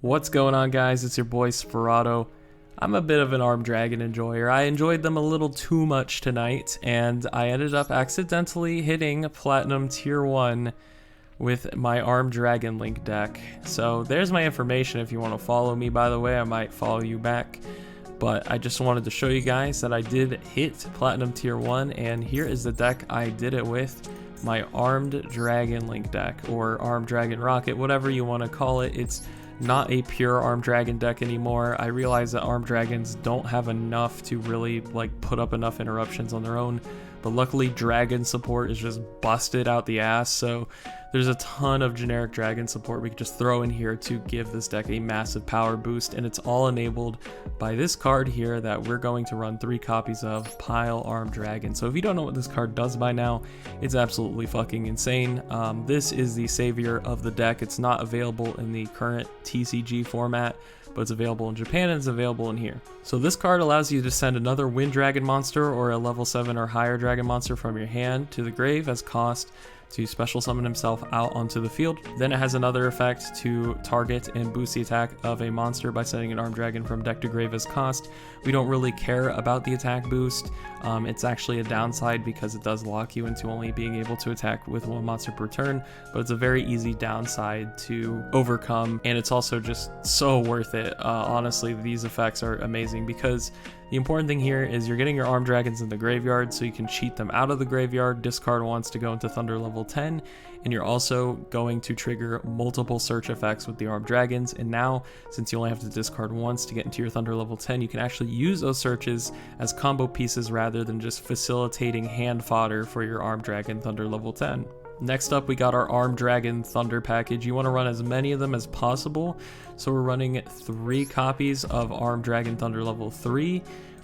What's going on, guys? It's your boy Sperado. I'm a bit of an Armed Dragon enjoyer. I enjoyed them a little too much tonight, and I ended up accidentally hitting Platinum Tier 1 with my Armed Dragon Link deck. So there's my information if you want to follow me. By the way, I might follow you back. But I just wanted to show you guys that I did hit Platinum Tier 1, and here is the deck I did it with. My Armed Dragon Link deck, or Armed Dragon Rocket, whatever you want to call it. It's not a pure Armed Dragon deck anymore. I realize that Armed Dragons don't have enough to really put up enough interruptions on their own, but luckily Dragon support is just busted out the ass, so there's a ton of generic Dragon support we can just throw in here to give this deck a massive power boost, and it's all enabled by this card here that we're going to run 3 copies of, Pyle Armed Dragon. So if you don't know what this card does by now, it's absolutely fucking insane. This is the savior of the deck. It's not available in the current TCG format, but it's available in Japan and it's available in here. So this card allows you to send another Wind Dragon monster or a level 7 or higher dragon monster from your hand to the grave as cost to special summon himself out onto the field. Then it has another effect to target and boost the attack of a monster by sending an Armed Dragon from deck to grave as cost. We don't really care about the attack boost. It's actually a downside because it does lock you into only being able to attack with 1 monster per turn, but it's a very easy downside to overcome, and it's also just so worth it. Honestly, these effects are amazing because the important thing here is you're getting your Armed Dragons in the graveyard so you can cheat them out of the graveyard, discard once to go into Thunder level 10, and you're also going to trigger multiple search effects with the Armed Dragons. And now, since you only have to discard once to get into your Thunder level 10, you can actually use those searches as combo pieces rather than just facilitating hand fodder for your Armed Dragon Thunder level 10. Next up, we got our Armed Dragon Thunder package. You want to run as many of them as possible, so we're running 3 copies of Armed Dragon Thunder level 3.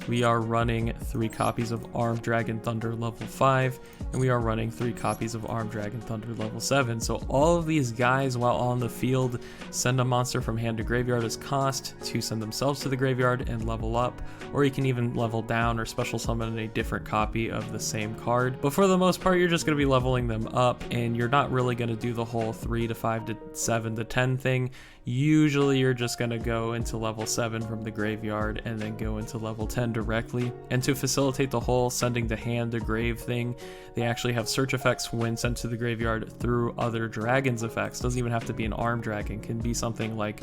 We are running 3 copies of Armed Dragon Thunder level 5, and we are running 3 copies of Armed Dragon Thunder level 7. So all of these guys, while on the field, send a monster from hand to graveyard as cost to send themselves to the graveyard and level up, or you can even level down or special summon a different copy of the same card. But for the most part, you're just going to be leveling them up, and you're not really going to do the whole 3 to 5 to 7 to 10 thing. Usually you're just going to go into level 7 from the graveyard and then go into level 10 directly. And to facilitate the whole sending to hand to grave thing, they actually have search effects when sent to the graveyard through other dragons effects. Doesn't even have to be an Armed Dragon, can be something like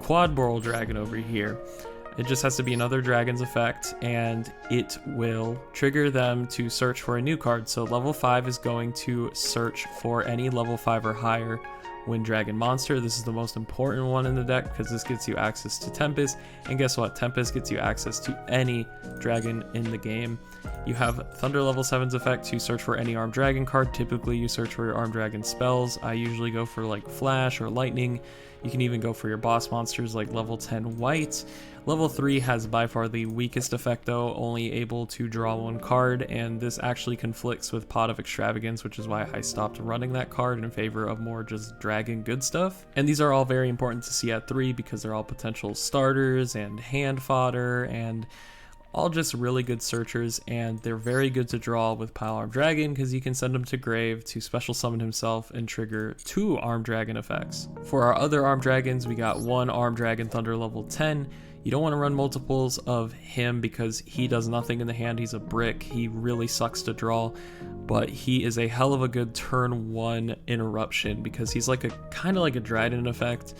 Quad Boral Dragon over here. It just has to be another dragon's effect, and it will trigger them to search for a new card. So level 5 is going to search for any level 5 or higher Wind Dragon monster. This is the most important one in the deck because this gets you access to Tempest, and guess what? Tempest gets you access to any dragon in the game. You have Thunder level 7's effect to search for any Armed Dragon card. Typically you search for your Armed Dragon spells. I usually go for like Flash or Lightning. You can even go for your boss monsters like level 10 White. Level 3 has by far the weakest effect though, only able to draw 1 card, and this actually conflicts with Pot of Extravagance, which is why I stopped running that card in favor of more just dragon good stuff. And these are all very important to see at 3 because they're all potential starters and hand fodder and all just really good searchers, and they're very good to draw with Pyle Armed Dragon because you can send him to grave to special summon himself and trigger 2 Armed Dragon effects. For our other Armed Dragons, we got 1 Armed Dragon Thunder level 10. You don't want to run multiples of him because he does nothing in the hand. He's a brick. He really sucks to draw, but he is a hell of a good turn 1 interruption because he's like a kind of like a Dryden effect.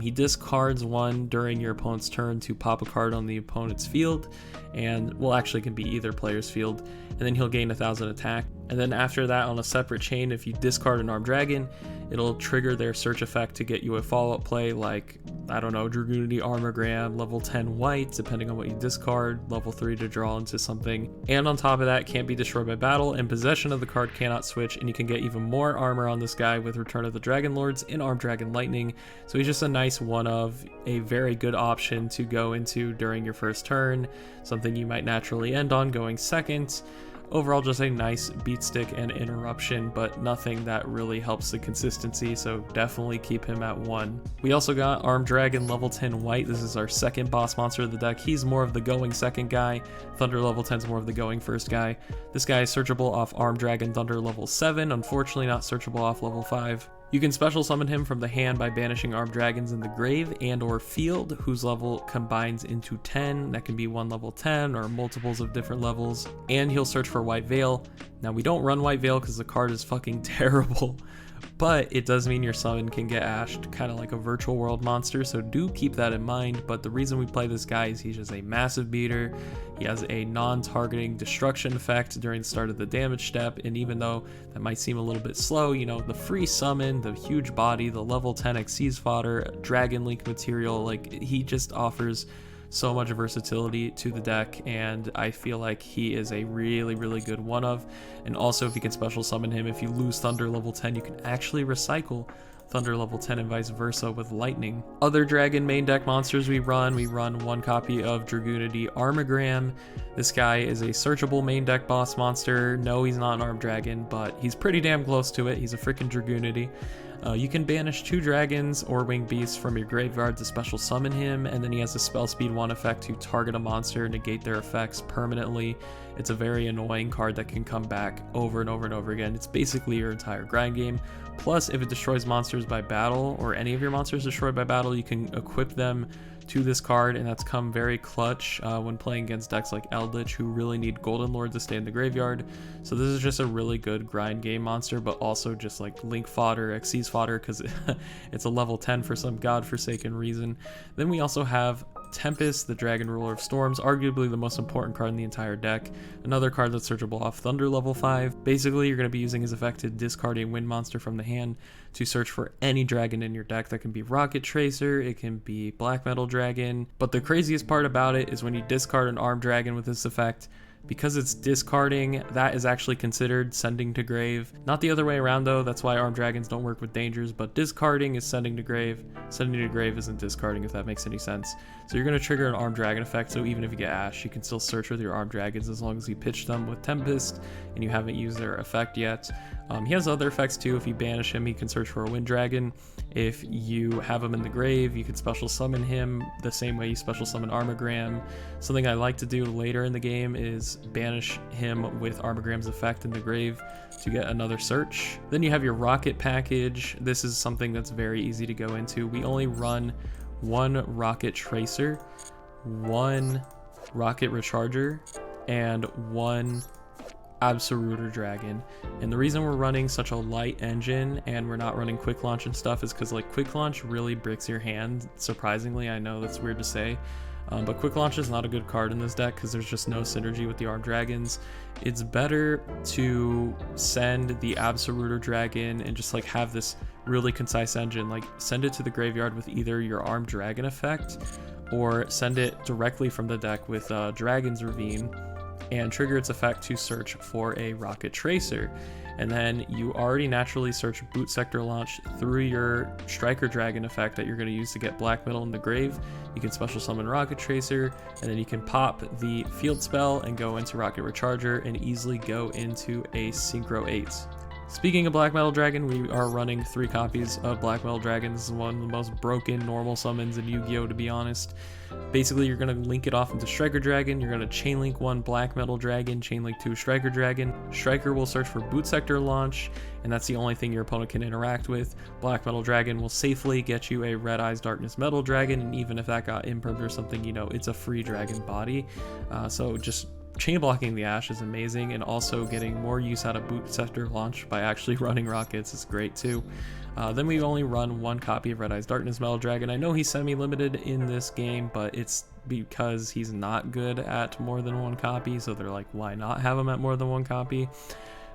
He discards 1 during your opponent's turn to pop a card on the opponent's field, and well, actually can be either player's field, and then he'll gain 1000 attack. And then after that, on a separate chain, if you discard an Armed Dragon, it'll trigger their search effect to get you a follow-up play like, I don't know, Dragoonity Armogram, level 10 White, depending on what you discard, level 3 to draw into something. And on top of that, can't be destroyed by battle, and possession of the card cannot switch, and you can get even more armor on this guy with Return of the Dragon Lords and Armed Dragon Lightning. So he's just a nice one of a very good option to go into during your first turn, something you might naturally end on going second. Overall, just a nice beat stick and interruption, but nothing that really helps the consistency, so definitely keep him at 1. We also got Armed Dragon level 10 White. This is our second boss monster of the deck. He's more of the going second guy. Thunder level 10 is more of the going first guy. This guy is searchable off Armed Dragon Thunder level 7, unfortunately not searchable off level 5. You can special summon him from the hand by banishing armed dragons in the grave and or field, whose level combines into 10. That can be one level 10 or multiples of different levels. And he'll search for White Veil. Now we don't run White Veil because the card is fucking terrible, but it does mean your summon can get ashed, kind of like a virtual world monster, so do keep that in mind. But the reason we play this guy is he's just a massive beater. He has a non-targeting destruction effect during the start of the damage step, and even though that might seem a little bit slow, you know, the free summon, the huge body, the level 10 Xyz fodder, Dragon Link material, like, he just offers so much versatility to the deck, and I feel like he is a really, really good one of. And also, if you can special summon him, if you lose Thunder level 10, you can actually recycle Thunder level 10 and vice versa with Lightning. Other Dragon main deck monsters we run one copy of Dragoonity Armogram. This guy is a searchable main deck boss monster. No, he's not an Armed Dragon, but he's pretty damn close to it. He's a freaking Dragoonity. You can banish 2 dragons or winged beasts from your graveyard to special summon him, and then he has a spell speed 1 effect to target a monster, negate their effects permanently. It's a very annoying card that can come back over and over and over again. It's basically your entire grind game. Plus, if it destroys monsters by battle, or any of your monsters destroyed by battle, you can equip them to this card, and that's come very clutch when playing against decks like Eldritch, who really need Golden Lord to stay in the graveyard. So this is just a really good grind game monster, but also just like Link fodder, Xyz fodder, because it's a level 10 for some godforsaken reason. Then we also have Tempest, the Dragon Ruler of Storms, arguably the most important card in the entire deck. Another card that's searchable off Thunder level 5. Basically, you're going to be using his effect to discard a wind monster from the hand to search for any dragon in your deck. That can be Rocket Tracer, it can be Black Metal Dragon, but the craziest part about it is when you discard an Armed Dragon with this effect, because it's discarding, that is actually considered sending to grave. Not the other way around though, that's why Armed Dragons don't work with dangers, but discarding is sending to grave. Sending to grave isn't discarding, if that makes any sense. So you're going to trigger an Armed Dragon effect, so even if you get Ash, you can still search with your Armed Dragons as long as you pitch them with Tempest and you haven't used their effect yet. He has other effects too. If you banish him, he can search for a Wind Dragon. If you have him in the grave, you can special summon him the same way you special summon Armogram. Something I like to do later in the game is banish him with Armogram's effect in the grave to get another search. Then you have your Rocket package. This is something that's very easy to go into. We only run 1 Rocket Tracer, 1 Rocket Recharger, and 1 Absoluter Dragon. And the reason we're running such a light engine and we're not running quick launch and stuff is because like quick launch really breaks your hand. Surprisingly, I know that's weird to say, but quick launch is not a good card in this deck because there's just no synergy with the Armed Dragons. It's better to send the Absoluter Dragon and just like have this really concise engine, like send it to the graveyard with either your Armed Dragon effect or send it directly from the deck with Dragon's Ravine and trigger its effect to search for a Rocket Tracer. And then you already naturally search Boot Sector Launch through your Striker Dragon effect that you're going to use to get Black Metal in the grave. You can special summon Rocket Tracer, and then you can pop the field spell and go into Rocket Recharger and easily go into a Synchro 8. Speaking of Black Metal Dragon, we are running 3 copies of Black Metal Dragon. This is one of the most broken normal summons in Yu-Gi-Oh! To be honest. Basically, you're going to link it off into Striker Dragon, you're going to chain link 1 Black Metal Dragon, chain link 2 Striker Dragon. Striker will search for Boot Sector Launch, and that's the only thing your opponent can interact with. Black Metal Dragon will safely get you a Red Eyes Darkness Metal Dragon, and even if that got impermed or something, you know, it's a free dragon body. So just chain blocking the Ash is amazing, and also getting more use out of Boot Sector Launch by actually running rockets is great too. Then we only run 1 copy of Red Eyes Darkness Metal Dragon. I know he's semi-limited in this game, but it's because he's not good at more than 1 copy, so they're like, why not have him at more than 1 copy?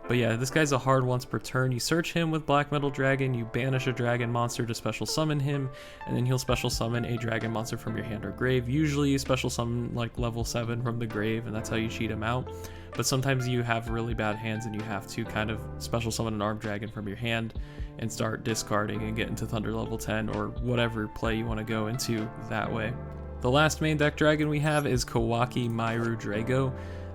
But yeah, this guy's a hard once per turn. You search him with Black Metal Dragon, you banish a dragon monster to special summon him, and then he'll special summon a dragon monster from your hand or grave. Usually you special summon like level 7 from the grave, and that's how you cheat him out. But sometimes you have really bad hands and you have to kind of special summon an Armed Dragon from your hand and start discarding and get into Thunder level 10 or whatever play you want to go into that way. The last main deck dragon we have is Kawaki Myru Drago.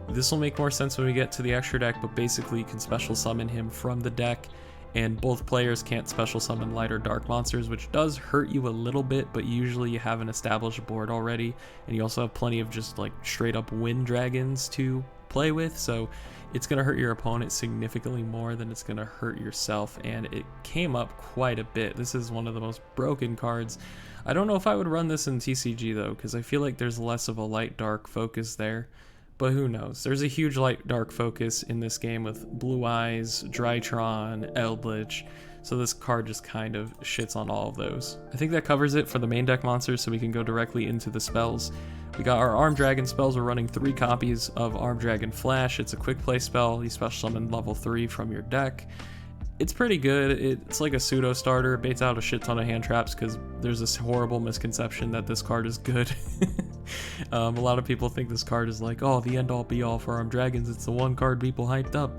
This will make more sense when we get to the extra deck, but basically you can special summon him from the deck, and both players can't special summon light or dark monsters, which does hurt you a little bit, but usually you have an established board already, and you also have plenty of just like straight up wind dragons to play with, so it's going to hurt your opponent significantly more than it's going to hurt yourself, and it came up quite a bit. This is one of the most broken cards. I don't know if I would run this in TCG though, because I feel like there's less of a light-dark focus there, but who knows. There's a huge light-dark focus in this game with Blue Eyes, Drytron, Eldritch, so this card just kind of shits on all of those. I think that covers it for the main deck monsters, so we can go directly into the spells. We got our Armed Dragon spells. We're running 3 copies of Armed Dragon Flash. It's a quick play spell. You special summon level 3 from your deck. It's pretty good. It's like a pseudo starter. It baits out a shit ton of hand traps because there's this horrible misconception that this card is good. A lot of people think this card is like, oh, the end all be all for Armed Dragons. It's the one card people hyped up.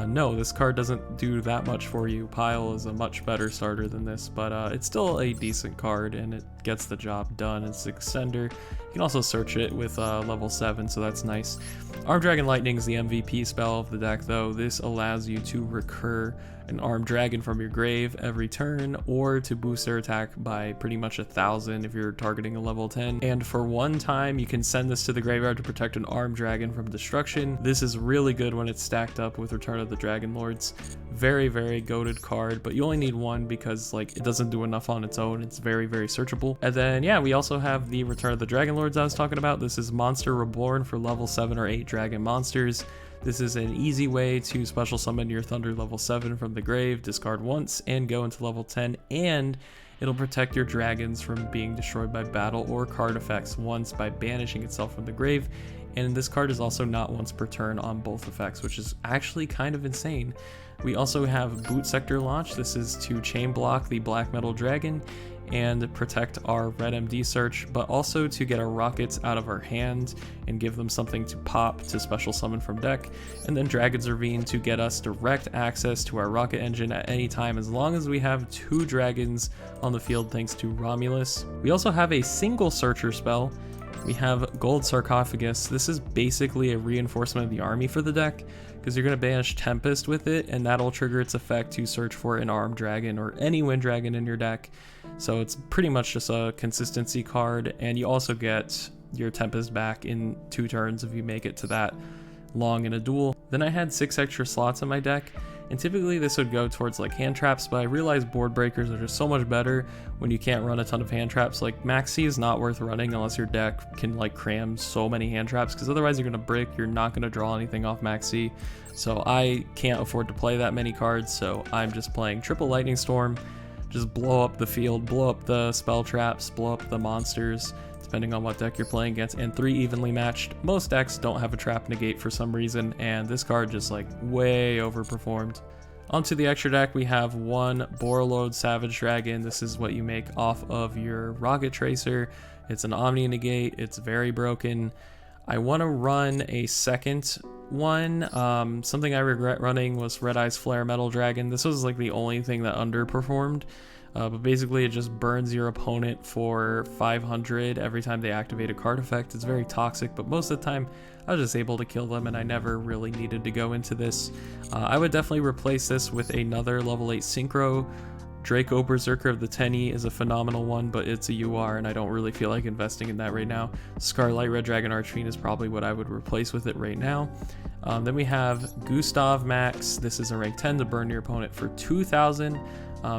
No, this card doesn't do that much for you. Pyle is a much better starter than this, but it's still a decent card and it gets the job done. It's an extender. You can also search it with level 7, so that's nice. Armed Dragon Lightning is the MVP spell of the deck though. This allows you to recur an Armed Dragon from your grave every turn, or to boost their attack by pretty much 1,000 if you're targeting a level 10. And for one time, you can send this to the graveyard to protect an Armed Dragon from destruction. This is really good when it's stacked up with Return of the Dragon Lords. Very, very goated card, but you only need one because like it doesn't do enough on its own. It's very, very searchable. And then yeah, we also have the Return of the Dragon Lords I was talking about. This is Monster Reborn for level 7 or 8 dragon monsters. This is an easy way to special summon your Thunder level 7 from the grave, discard once, and go into level 10, and it'll protect your dragons from being destroyed by battle or card effects once by banishing itself from the grave. And this card is also not once per turn on both effects, which is actually kind of insane. We also have Boot Sector Launch. This is to chain block the Black Metal Dragon and protect our Red MD search, but also to get our rockets out of our hand and give them something to pop to special summon from deck. And then Dragon's Ravine to get us direct access to our rocket engine at any time as long as we have 2 dragons on the field thanks to Romulus. We also have a single searcher spell. We have Gold Sarcophagus. This is basically a reinforcement of the army for the deck, because you're going to banish Tempest with it, and that'll trigger its effect to search for an Armed Dragon or any Wind Dragon in your deck. So it's pretty much just a consistency card, and you also get your Tempest back in 2 turns if you make it to that long in a duel. Then I had 6 extra slots in my deck, and typically this would go towards like hand traps, but I realized board breakers are just so much better when you can't run a ton of hand traps. Like Max C is not worth running unless your deck can like cram so many hand traps, because otherwise you're going to break, you're not going to draw anything off Max C. So I can't afford to play that many cards, so I'm just playing triple Lightning Storm, just blow up the field, blow up the spell traps, blow up the monsters, depending on what deck you're playing against, and 3 evenly matched. Most decks don't have a trap negate for some reason, and this card just like way overperformed. Onto the extra deck, we have 1 Borreload Savage Dragon. This is what you make off of your Rocket Tracer. It's an Omni Negate, it's very broken. I want to run a second one. Something I regret running was Red Eyes Flare Metal Dragon. This was like the only thing that underperformed. But basically it just burns your opponent for 500 every time they activate a card effect. It's very toxic, but most of the time I was just able to kill them and I never really needed to go into this. I would definitely replace this with another level 8 synchro. Draco Berserker of the Tenny is a phenomenal one, but it's a UR and I don't really feel like investing in that right now. Scarlight Red Dragon Archfiend is probably what I would replace with it right now. Then we have Gustav Max. This is a rank 10 to burn your opponent for 2,000.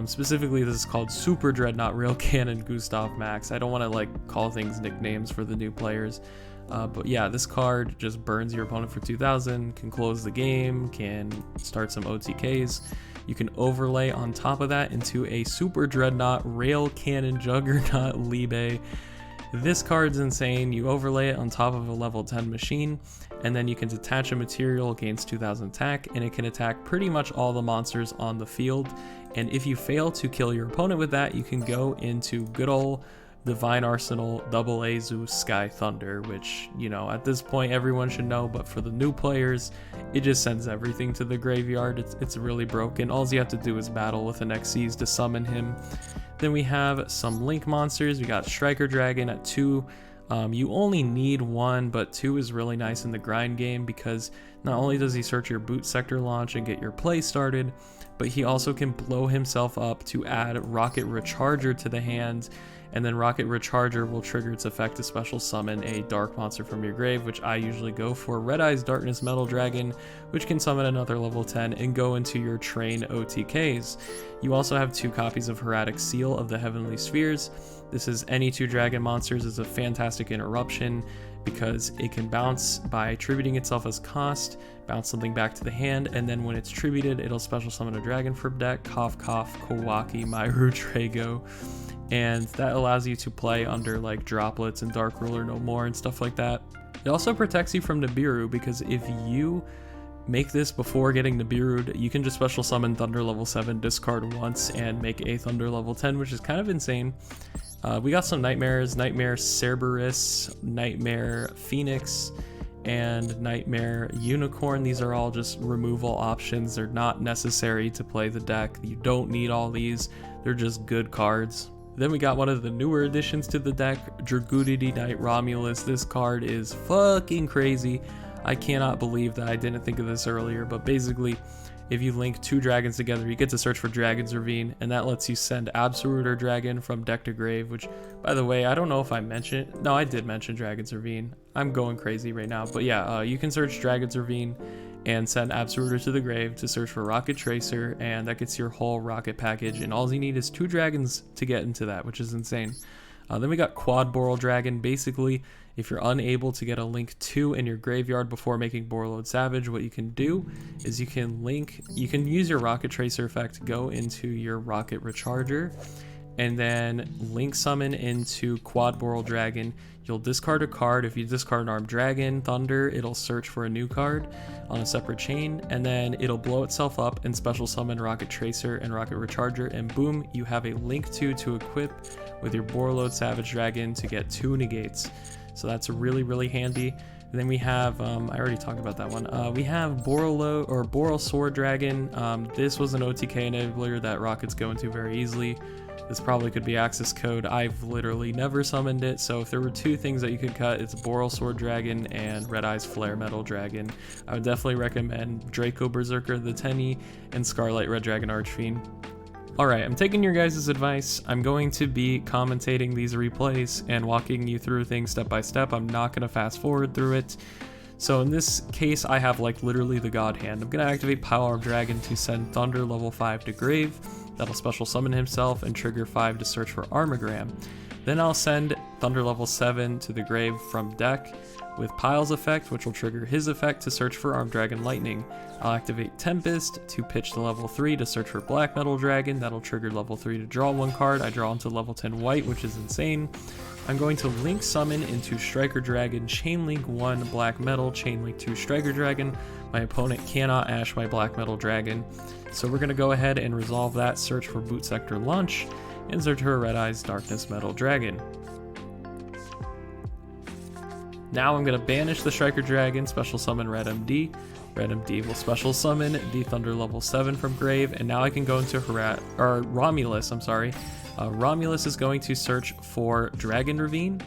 Specifically, this is called Super Dreadnought Rail Cannon Gustav Max. I don't want to like call things nicknames for the new players. But yeah, this card just burns your opponent for 2,000, can close the game, can start some OTKs. You can overlay on top of that into a Super Dreadnought Rail Cannon Juggernaut Libe. This card's insane. You overlay it on top of a level 10 machine, and then you can detach a material, gains 2,000 attack, and it can attack pretty much all the monsters on the field. And if you fail to kill your opponent with that, you can go into good old Divine Arsenal AA Zeus Sky Thunder, which, you know, at this point everyone should know, but for the new players, it just sends everything to the graveyard. It's really broken. All you have to do is battle with an Xyz to summon him. Then we have some Link monsters. We got Striker Dragon at 2. You only need 1, but 2 is really nice in the grind game because not only does he search your Boot Sector Launch and get your play started, but he also can blow himself up to add Rocket Recharger to the hand, And then Rocket Recharger will trigger its effect to special summon a dark monster from your grave, which I usually go for Red Eye's Darkness Metal Dragon, which can summon another level 10 and go into your train OTKs. You also have 2 copies of Hieratic Seal of the Heavenly Spheres. This is any 2 dragon monsters. Is a fantastic interruption because it can bounce by tributing itself as cost, bounce something back to the hand, and then when it's tributed, it'll special summon a dragon from deck, cough cough, Kawaki, Myru, Trago, and that allows you to play under like Droplets and Dark Ruler No More and stuff like that. It also protects you from Nibiru, because if you make this before getting Nibiru'd, you can just special summon Thunder level 7, discard once, and make a Thunder level 10, which is kind of insane. We got some Nightmares, Nightmare Cerberus, Nightmare Phoenix, and Nightmare Unicorn. These are all just removal options. They're not necessary to play the deck. You don't need all these. They're just good cards. Then we got one of the newer additions to the deck, Dragudity Knight Romulus. This card is fucking crazy. I cannot believe that I didn't think of this earlier, but basically, if you link 2 dragons together, you get to search for Dragon's Ravine, and that lets you send Absolute Dragon from deck to grave, which, by the way, I don't know if I mentioned. No, I did mention Dragon's Ravine. I'm going crazy right now. But yeah, you can search Dragon's Ravine and send Absolute to the grave to search for Rocket Tracer, and that gets your whole Rocket package, and all you need is 2 dragons to get into that, which is insane. Then we got Quad Boral Dragon. Basically, if you're unable to get a link 2 in your graveyard before making Borreload Savage, what you can do is you can use your Rocket Tracer effect, go into your Rocket Recharger, and then link summon into Quad Boral Dragon. You'll discard a card. If you discard an Armed Dragon, Thunder, it'll search for a new card on a separate chain, and then it'll blow itself up and special summon Rocket Tracer and Rocket Recharger, and boom, you have a link 2 to equip with your Borreload Savage Dragon to get 2 negates. So that's really, really handy. And then we have, I already talked about that one. We have Boral Sword Dragon. This was an OTK enabler that Rockets go into very easily. This probably could be access code. I've literally never summoned it, so if there were 2 things that you could cut, it's Boral Sword Dragon and Red Eye's Flare Metal Dragon. I would definitely recommend Draco Berserker the Tenny and Scarlet Red Dragon Archfiend. Alright, I'm taking your guys' advice. I'm going to be commentating these replays and walking you through things step by step. I'm not going to fast forward through it. So in this case, I have like literally the God Hand. I'm going to activate Pyle Armed Dragon to send Thunder level 5 to grave. That'll special summon himself and trigger 5 to search for Armogram. Then I'll send Thunder level 7 to the grave from deck with Pyle's effect, which will trigger his effect to search for Armed Dragon Lightning. I'll activate Tempest to pitch to level 3 to search for Black Metal Dragon. That'll trigger level 3 to draw 1 card. I draw into level 10 white, which is insane. I'm going to link summon into Striker Dragon, Chainlink 1 Black Metal, Chainlink 2 Striker Dragon. My opponent cannot ash my Black Metal Dragon. So we're going to go ahead and resolve that, search for Boot Sector Launch, and search for Red Eye's Darkness Metal Dragon. Now I'm going to banish the Striker Dragon, special summon Red MD. Red MD will special summon the Thunder level 7 from grave, and now I can go into Romulus, Romulus is going to search for Dragon Ravine,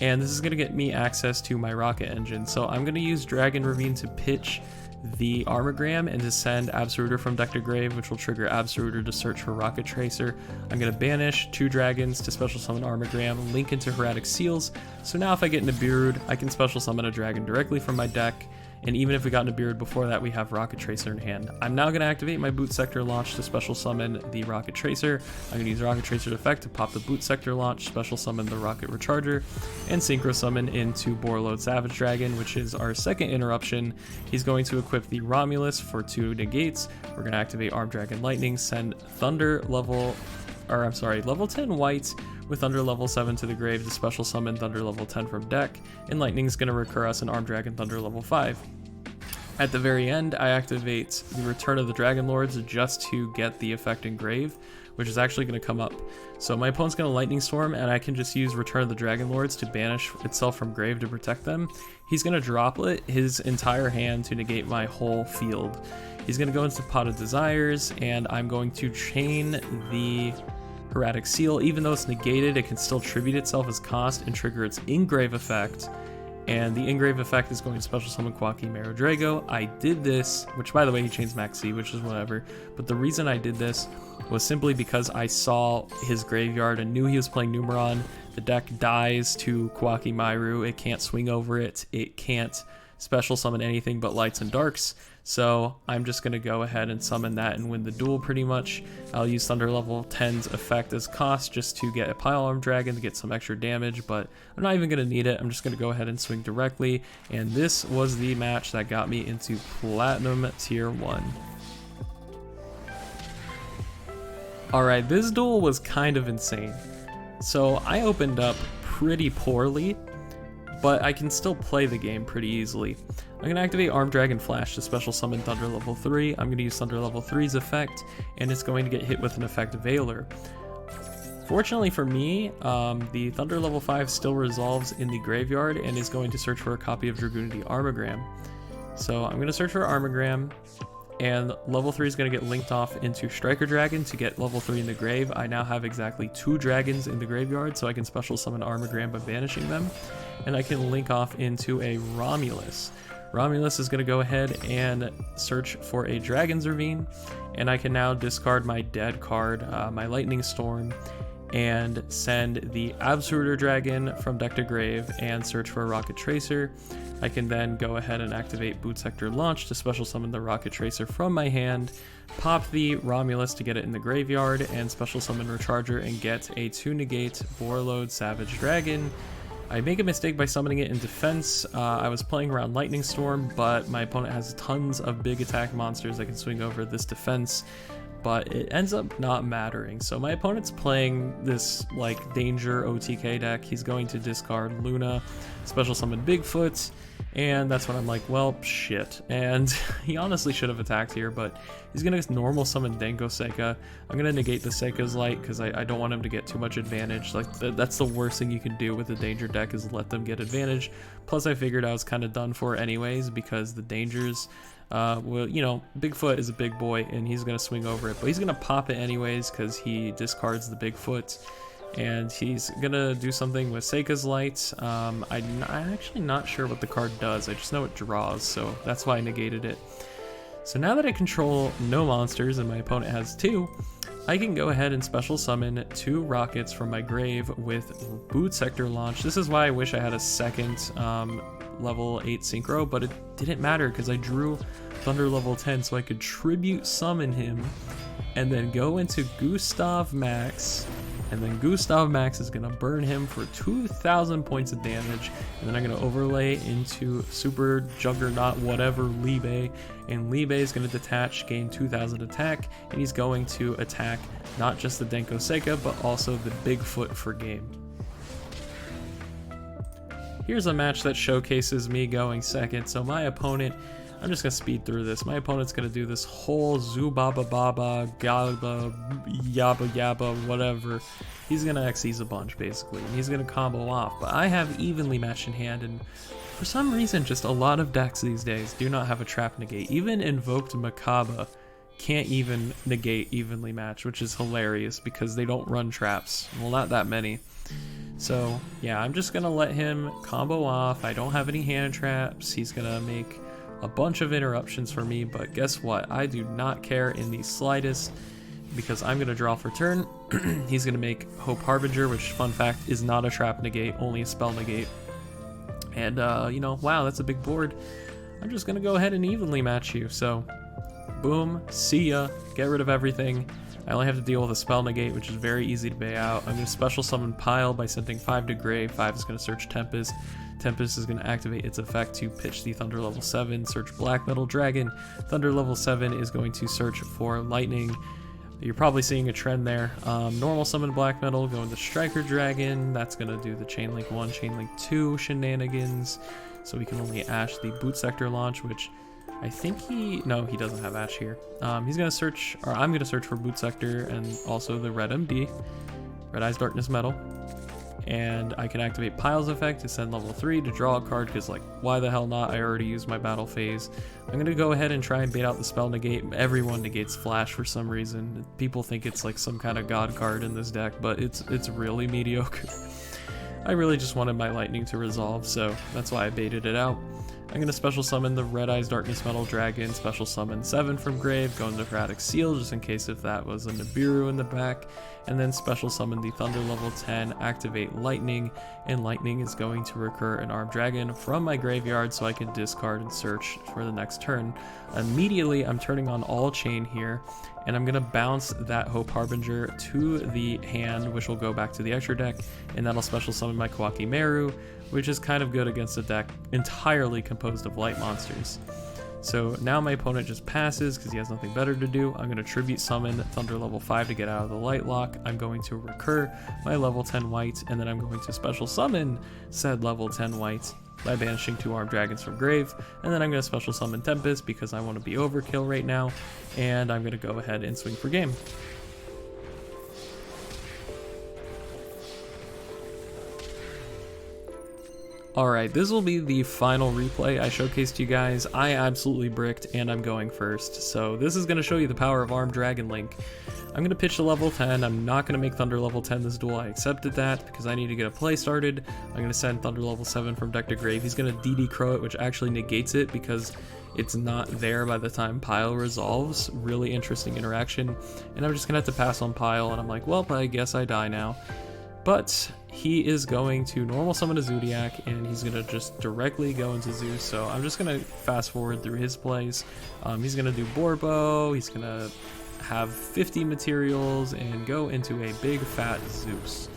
and this is going to get me access to my rocket engine. So I'm going to use Dragon Ravine to pitch the Armogram and to send Absoluter from deck to grave, which will trigger Absoluter to search for Rocket Tracer. I'm going to banish 2 dragons to special summon Armogram, link into Hieratic Seals. So now if I get Nibiru'd, I can special summon a dragon directly from my deck. And even if we got Nibiru'd before that, we have Rocket Tracer in hand. I'm now going to activate my Boot Sector Launch to special summon the Rocket Tracer. I'm going to use Rocket Tracer effect to pop the Boot Sector Launch, special summon the Rocket Recharger, and synchro summon into Borreload Savage Dragon, which is our second interruption. He's going to equip the Romulus for 2 negates. We're going to activate Armed Dragon Lightning, send level 10 white with Thunder level 7 to the grave to special summon Thunder level 10 from deck, and Lightning is going to recur us an Armed Dragon Thunder level 5. At the very end, I activate the Return of the Dragon Lords just to get the effect in grave, which is actually going to come up. So my opponent's going to Lightning Storm, and I can just use Return of the Dragon Lords to banish itself from grave to protect them. He's going to Droplet his entire hand to negate my whole field. He's going to go into Pot of Desires, and I'm going to chain the Hieratic Seal. Even though it's negated, it can still tribute itself as cost and trigger its in-grave effect. And the engrave effect is going to special summon Quacky Marrow Drago. I did this, which by the way, he chains Max C, which is whatever. But the reason I did this was simply because I saw his graveyard and knew he was playing Numeron. The deck dies to Quacky Myru. It can't swing over it. It can't special summon anything but lights and darks. So I'm just going to go ahead and summon that and win the duel pretty much. I'll use Thunder level 10's effect as cost just to get a Pyle Armed Dragon to get some extra damage, but I'm not even going to need it. I'm just going to go ahead and swing directly. And this was the match that got me into Platinum Tier 1. Alright, this duel was kind of insane. So I opened up pretty poorly, but I can still play the game pretty easily. I'm going to activate Armed Dragon Flash to special summon Thunder level 3. I'm going to use Thunder level 3's effect, and it's going to get hit with an effect Veiler. Fortunately for me, the Thunder level 5 still resolves in the graveyard and is going to search for a copy of Dragoonity Armogram. So I'm going to search for Armogram, and level 3 is going to get linked off into Striker Dragon to get level 3 in the grave. I now have exactly 2 dragons in the graveyard, so I can special summon Armogram by banishing them. And I can link off into a Romulus. Romulus is going to go ahead and search for a Dragon's Ravine, and I can now discard my dead card, my Lightning Storm, and send the Absoluter Dragon from deck to grave and search for a Rocket Tracer. I can then go ahead and activate Boot Sector Launch to special summon the Rocket Tracer from my hand, pop the Romulus to get it in the graveyard, and special summon Recharger and get a 2-negate Warlord Savage Dragon. I make a mistake by summoning it in defense. I was playing around Lightning Storm, but my opponent has tons of big attack monsters that can swing over this defense, but it ends up not mattering. So my opponent's playing this like danger OTK deck. He's going to discard Luna, special summon Bigfoot, and that's when I'm like, well, shit. And he honestly should have attacked here, but he's going to normal summon Denko Seika. I'm going to negate the Seika's Light because I don't want him to get too much advantage. Like that's the worst thing you can do with a danger deck is let them get advantage. Plus I figured I was kind of done for anyways because the dangers, well, you know, Bigfoot is a big boy and he's going to swing over it, but he's going to pop it anyways because he discards the Bigfoot. And he's gonna do something with Seika's Light. I'm actually not sure what the card does. I just know it draws, so that's why I negated it. So now that I control no monsters and my opponent has 2, I can go ahead and special summon 2 rockets from my grave with Boot Sector Launch. This is why I wish I had a second level 8 synchro, but it didn't matter because I drew Thunder level 10, so I could tribute summon him and then go into Gustav Max. And then Gustav Max is going to burn him for 2,000 points of damage. And then I'm going to overlay into Super Juggernaut whatever Libe. And Libe is going to detach, gain 2,000 attack. And he's going to attack not just the Denko Seika, but also the Bigfoot for game. Here's a match that showcases me going second. So my opponent, I'm just going to speed through this. My opponent's going to do this whole Zubaba Baba, Galba, Yabba Yabba, whatever. He's going to Xyz a bunch, basically. And he's going to combo off. But I have evenly matched in hand, and for some reason, just a lot of decks these days do not have a trap negate. Even Invoked Makaba can't even negate evenly match, which is hilarious because they don't run traps. Well, not that many. So, yeah, I'm just going to let him combo off. I don't have any hand traps. He's going to make a bunch of interruptions for me, but guess what? I do not care in the slightest because I'm going to draw for turn. He's going to make Hope Harbinger, which, fun fact, is not a trap negate, only a spell negate. And, you know, wow, that's a big board. I'm just going to go ahead and evenly match you. So, boom, see ya, get rid of everything. I only have to deal with a spell negate, which is very easy to pay out. I'm going to special summon Pyle by sending 5 to grave. 5 is going to search Tempest. Tempest is going to activate its effect to pitch the Thunder level 7, search Black Metal Dragon. Thunder level 7 is going to search for Lightning. You're probably seeing a trend there. Normal summon Black Metal, go into Striker Dragon. That's going to do the Chainlink 1, Chainlink 2 shenanigans. So we can only Ash the Boot Sector Launch, which I think no, he doesn't have Ash here. He's going to search, or I'm going to search for Boot Sector and also the Red MD, Red Eyes Darkness Metal. And I can activate Pyle's effect to send level 3 to draw a card, because like, why the hell not? I already used my battle phase. I'm going to go ahead and try and bait out the spell negate. Everyone negates Flash for some reason. People think it's like some kind of god card in this deck, but it's really mediocre. I really just wanted my lightning to resolve, so that's why I baited it out. I'm going to special summon the Red Eyes Darkness Metal Dragon, special summon 7 from grave, go into Necrotic Seal just in case if that was a Nibiru in the back, and then special summon the Thunder level 10, activate Lightning, and Lightning is going to recur an Armed Dragon from my graveyard so I can discard and search for the next turn. Immediately I'm turning on All Chain here, and I'm going to bounce that Hope Harbinger to the hand, which will go back to the extra deck, and that'll special summon my Kawaki Meru, which is kind of good against a deck entirely composed of light monsters. So now my opponent just passes because he has nothing better to do. I'm going to Tribute Summon Thunder level 5 to get out of the light lock. I'm going to recur my level 10 white, and then I'm going to special summon said level 10 white by banishing 2 Armed Dragons from grave, and then I'm going to special summon Tempest because I want to be overkill right now, and I'm going to go ahead and swing for game. Alright, this will be the final replay I showcased you guys. I absolutely bricked, and I'm going first. So this is going to show you the power of Armed Dragon Link. I'm going to pitch to level 10. I'm not going to make Thunder level 10 this duel. I accepted that because I need to get a play started. I'm going to send Thunder level 7 from deck to grave. He's going to DD Crow it, which actually negates it because it's not there by the time Pyle resolves. Really interesting interaction. And I'm just going to have to pass on Pyle, and I'm like, well, I guess I die now. But he is going to normal summon a Zodiac, and he's going to just directly go into Zeus. So I'm just going to fast forward through his plays. He's going to do Borbo, he's going to have 50 materials, and go into a big fat Zeus.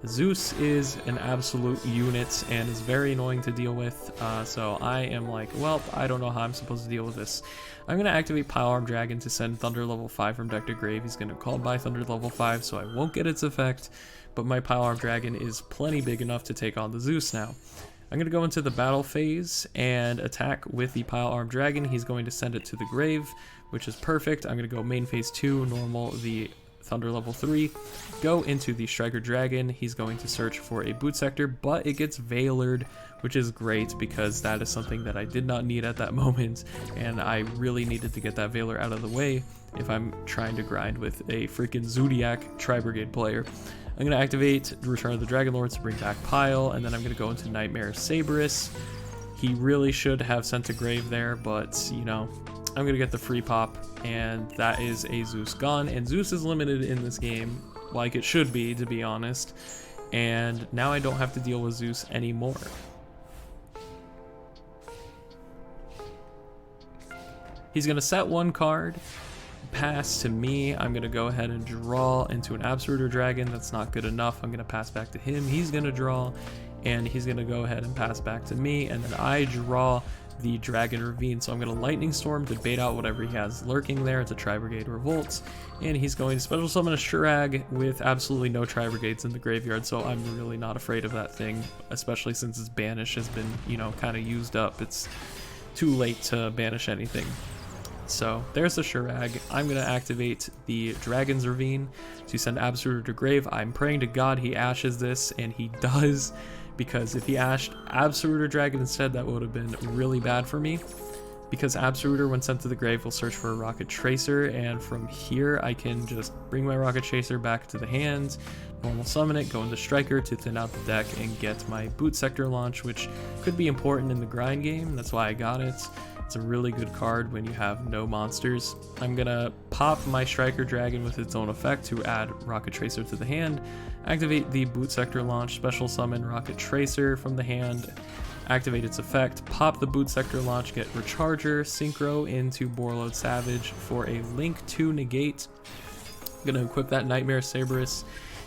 Zeus is an absolute unit and is very annoying to deal with, so I am like, well, I don't know how I'm supposed to deal with this. I'm going to activate Pyle Armed Dragon to send Thunder level 5 from deck to grave. He's going to call by Thunder level 5, so I won't get its effect, but my Pyle Armed Dragon is plenty big enough to take on the Zeus now. I'm going to go into the battle phase and attack with the Pyle Armed Dragon. He's going to send it to the grave, which is perfect. I'm going to go main phase 2, normal the Thunder level 3, go into the Striker Dragon. He's going to search for a boot sector, but it gets Veilered, which is great because that is something that I did not need at that moment, and I really needed to get that Veiler out of the way if I'm trying to grind with a freaking Zodiac Tri-Brigade player. I'm going to activate Return of the Dragon Lords to bring back Pyle, and then I'm going to go into Nightmare Saberus. He really should have sent to grave there, but, you know, I'm going to get the free pop, and that is a Zeus gone. And Zeus is limited in this game, like it should be, to be honest. And now I don't have to deal with Zeus anymore. He's going to set one card, pass to me. I'm going to go ahead and draw into an Absoluter Dragon. That's not good enough. I'm going to pass back to him. He's going to draw, and he's going to go ahead and pass back to me. And then I draw the Dragon Ravine. So I'm going to Lightning Storm to bait out whatever he has lurking there. It's a Tri-Brigade Revolt. And he's going to special summon a Shurag with absolutely no Tri-Brigades in the graveyard. So I'm really not afraid of that thing, especially since his banish has been, you know, kind of used up. It's too late to banish anything. So there's the Shurag. I'm going to activate the Dragon's Ravine to send Absoluter to grave. I'm praying to God he ashes this, and he does, because if he ashed Absoluter Dragon instead, that would have been really bad for me. Because Absoluter, when sent to the grave, will search for a Rocket Tracer, and from here I can just bring my Rocket Tracer back to the hand, normal summon it, go into Striker to thin out the deck, and get my Boot Sector launch, which could be important in the grind game. That's why I got it. It's a really good card when you have no monsters. I'm gonna pop my Striker Dragon with its own effect to add Rocket Tracer to the hand, activate the Boot Sector launch, special summon Rocket Tracer from the hand, activate its effect, pop the Boot Sector launch, get Recharger, Synchro into Borload Savage for a Link 2 negate. I'm gonna equip that Nightmare Saberus.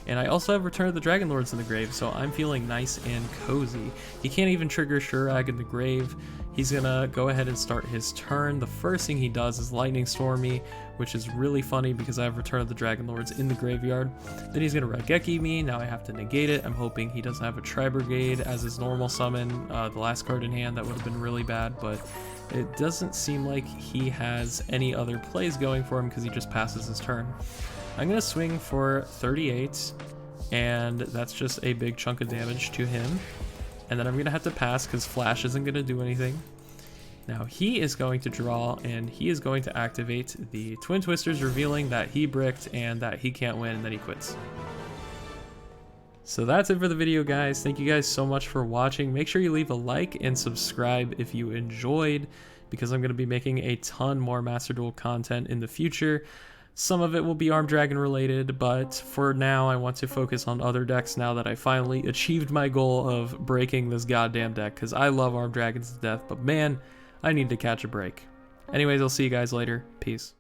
And I also have Return of the Dragon Lords in the grave, so I'm feeling nice and cozy. He can't even trigger Shurag in the grave. He's gonna go ahead and start his turn. The first thing he does is Lightning Storm me, which is really funny because I have Return of the Dragon Lords in the graveyard. Then he's gonna Raigeki me. Now I have to negate it. I'm hoping he doesn't have a Tri-Brigade as his normal summon. The last card in hand, that would have been really bad, but it doesn't seem like he has any other plays going for him because he just passes his turn. I'm going to swing for 38, and that's just a big chunk of damage to him. And then I'm going to have to pass because Flash isn't going to do anything. Now he is going to draw, and he is going to activate the Twin Twisters, revealing that he bricked and that he can't win, and then he quits. So that's it for the video, guys. Thank you guys so much for watching. Make sure you leave a like and subscribe if you enjoyed, because I'm going to be making a ton more Master Duel content in the future. Some of it will be Armed Dragon related, but for now I want to focus on other decks now that I finally achieved my goal of breaking this goddamn deck, because I love Armed Dragons to death, but man, I need to catch a break. Anyways, I'll see you guys later. Peace.